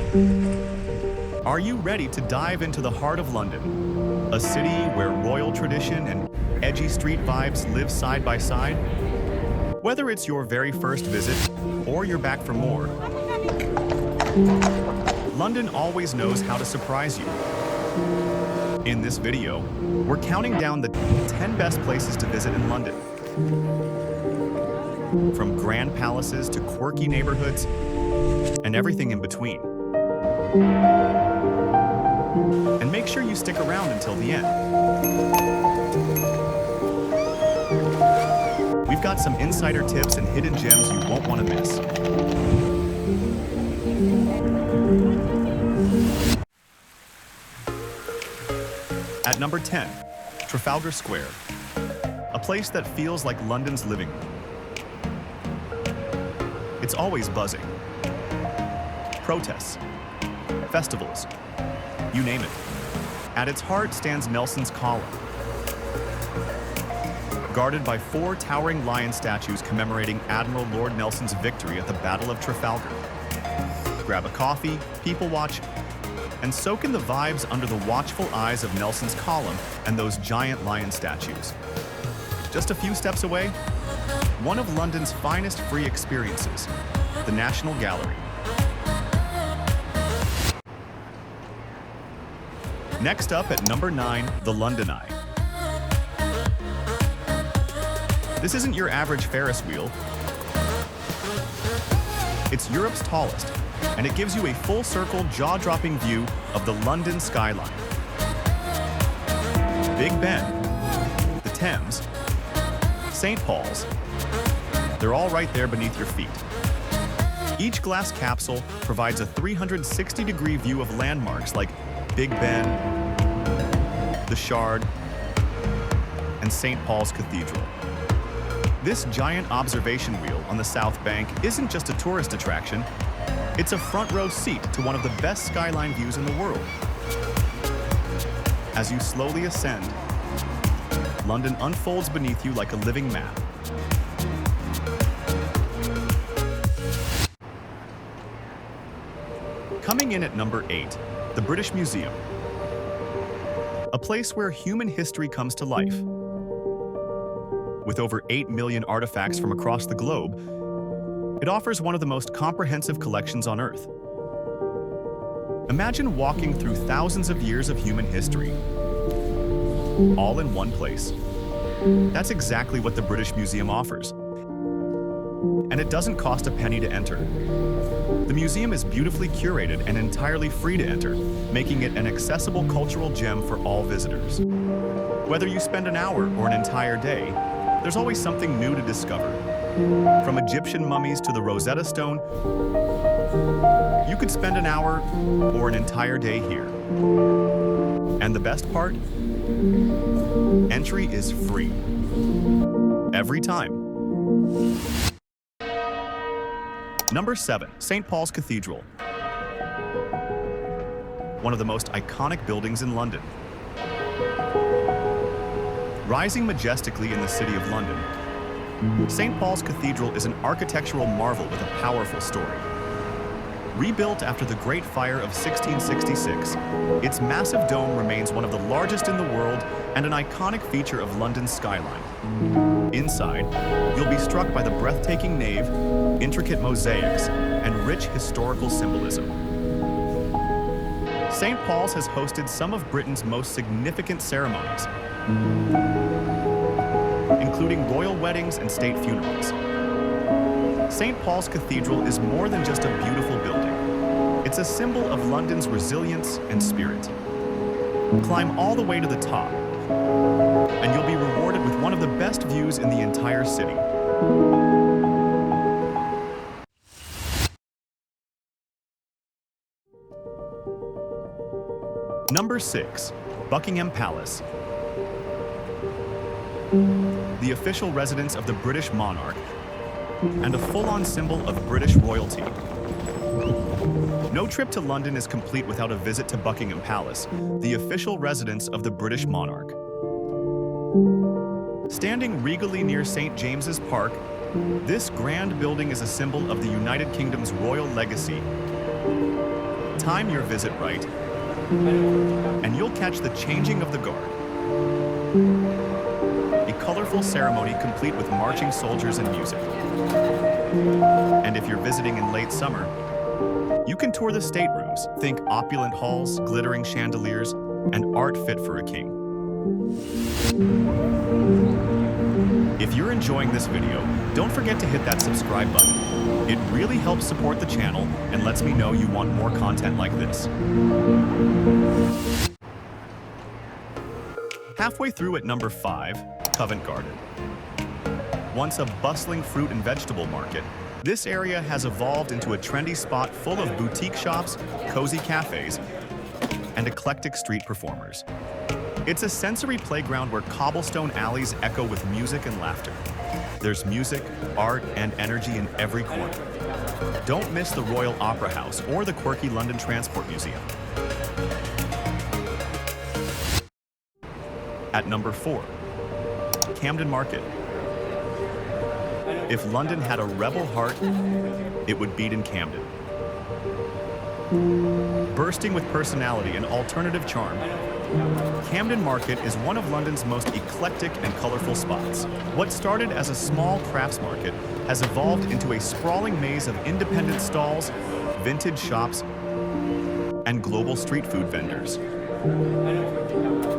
Are you ready to dive into the heart of London? A city where royal tradition and edgy street vibes live side by side? Whether it's your very first visit or you're back for more, London always knows how to surprise you. In this video, we're counting down the 10 best places to visit in London. From grand palaces to quirky neighborhoods and everything in between. And make sure you stick around until the end. We've got some insider tips and hidden gems you won't want to miss. At number 10, Trafalgar Square, a place that feels like London's living room. It's always buzzing. Protests, festivals, you name it. At its heart stands Nelson's Column, guarded by 4 towering lion statues commemorating Admiral Lord Nelson's victory at the Battle of Trafalgar. Grab a coffee, people watch, and soak in the vibes under the watchful eyes of Nelson's Column and those giant lion statues. Just a few steps away, one of London's finest free experiences, the National Gallery. Next up at number 9, the London Eye. This isn't your average Ferris wheel. It's Europe's tallest, and it gives you a full-circle, jaw-dropping view of the London skyline. Big Ben, the Thames, St. Paul's, they're all right there beneath your feet. Each glass capsule provides a 360-degree view of landmarks like Big Ben, the Shard, and St. Paul's Cathedral. This giant observation wheel on the South Bank isn't just a tourist attraction, it's a front-row seat to one of the best skyline views in the world. As you slowly ascend, London unfolds beneath you like a living map. Coming in at number 8, the British Museum. A place where human history comes to life. With over 8 million artifacts from across the globe, it offers one of the most comprehensive collections on Earth. Imagine walking through thousands of years of human history, all in one place. That's exactly what the British Museum offers. And it doesn't cost a penny to enter. The museum is beautifully curated and entirely free to enter, making it an accessible cultural gem for all visitors. Whether you spend an hour or an entire day, there's always something new to discover. From Egyptian mummies to the Rosetta Stone, you could spend an hour or an entire day here. And the best part? Entry is free. Every time. Number 7, St. Paul's Cathedral. One of the most iconic buildings in London. Rising majestically in the city of London, St. Paul's Cathedral is an architectural marvel with a powerful story. Rebuilt after the Great Fire of 1666, its massive dome remains one of the largest in the world and an iconic feature of London's skyline. Inside, you'll be struck by the breathtaking nave, intricate mosaics, and rich historical symbolism. St. Paul's has hosted some of Britain's most significant ceremonies, including royal weddings and state funerals. St. Paul's Cathedral is more than just a beautiful building. It's a symbol of London's resilience and spirit. Climb all the way to the top, and you'll be rewarded with one of the best views in the entire city. Number 6, Buckingham Palace. The official residence of the British monarch, and a full-on symbol of British royalty. No trip to London is complete without a visit to Buckingham Palace, the official residence of the British monarch. Standing regally near St. James's Park, this grand building is a symbol of the United Kingdom's royal legacy. Time your visit right, and you'll catch the changing of the guard. A colorful ceremony complete with marching soldiers and music. And if you're visiting in late summer, you can tour the staterooms. Think opulent halls, glittering chandeliers, and art fit for a king. If you're enjoying this video, don't forget to hit that subscribe button. It really helps support the channel and lets me know you want more content like this. Halfway through at number 5, Covent Garden. Once a bustling fruit and vegetable market, this area has evolved into a trendy spot full of boutique shops, cozy cafes, and eclectic street performers. It's a sensory playground where cobblestone alleys echo with music and laughter. There's music, art, and energy in every corner. Don't miss the Royal Opera House or the quirky London Transport Museum. At number 4, Camden Market. If London had a rebel heart, it would beat in Camden. Bursting with personality and alternative charm, Camden Market is one of London's most eclectic and colorful spots. What started as a small crafts market has evolved into a sprawling maze of independent stalls, vintage shops, and global street food vendors.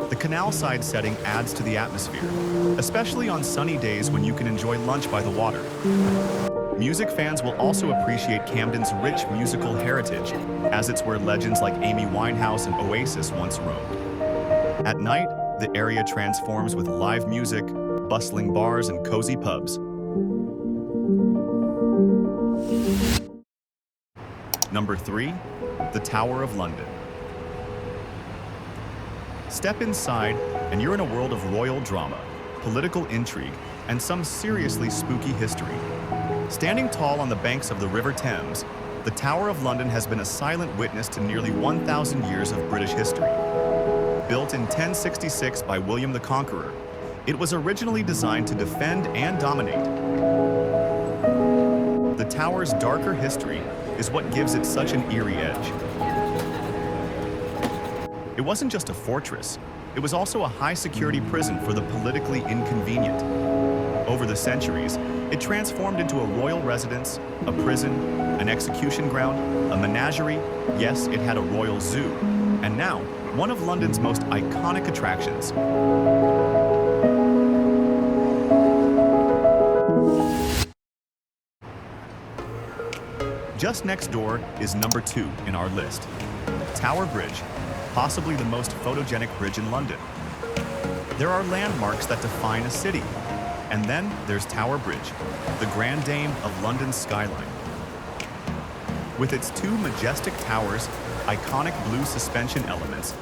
The canal-side setting adds to the atmosphere, especially on sunny days when you can enjoy lunch by the water. Music fans will also appreciate Camden's rich musical heritage, as it's where legends like Amy Winehouse and Oasis once roamed. At night, the area transforms with live music, bustling bars, and cozy pubs. Number 3, the Tower of London. Step inside, and you're in a world of royal drama, political intrigue, and some seriously spooky history. Standing tall on the banks of the River Thames, the Tower of London has been a silent witness to nearly 1,000 years of British history. Built in 1066 by William the Conqueror, it was originally designed to defend and dominate. The tower's darker history is what gives it such an eerie edge. It wasn't just a fortress, it was also a high-security prison for the politically inconvenient. Over the centuries, it transformed into a royal residence, a prison, an execution ground, a menagerie, yes, it had a royal zoo, and now, one of London's most iconic attractions. Just next door is number 2 in our list, Tower Bridge, possibly the most photogenic bridge in London. There are landmarks that define a city, and then there's Tower Bridge, the grand dame of London's skyline. With its 2 majestic towers, iconic blue suspension elements,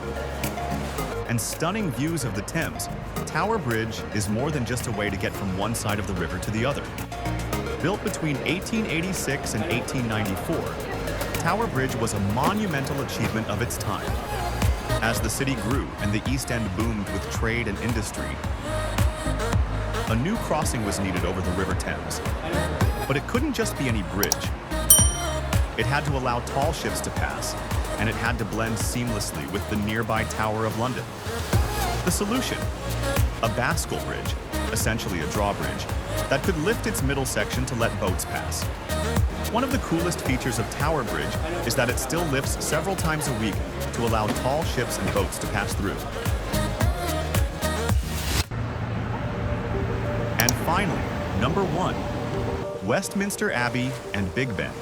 and stunning views of the Thames, Tower Bridge is more than just a way to get from one side of the river to the other. Built between 1886 and 1894, Tower Bridge was a monumental achievement of its time. As the city grew and the East End boomed with trade and industry, a new crossing was needed over the River Thames. But it couldn't just be any bridge. It had to allow tall ships to pass, and it had to blend seamlessly with the nearby Tower of London. The solution? A bascule bridge, essentially a drawbridge, that could lift its middle section to let boats pass. One of the coolest features of Tower Bridge is that it still lifts several times a week to allow tall ships and boats to pass through. And finally, number 1, Westminster Abbey and Big Ben.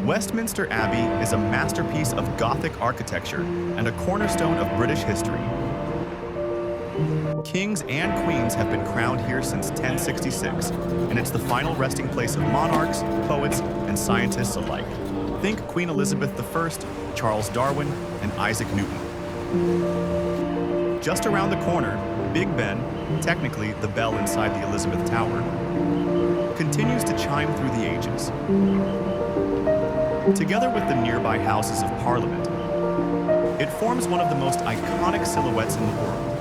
Westminster Abbey is a masterpiece of Gothic architecture and a cornerstone of British history. Kings and queens have been crowned here since 1066, and it's the final resting place of monarchs, poets, and scientists alike. Think Queen Elizabeth I, Charles Darwin, and Isaac Newton. Just around the corner, Big Ben, technically the bell inside the Elizabeth Tower, continues to chime through the ages. Together with the nearby Houses of Parliament, it forms one of the most iconic silhouettes in the world.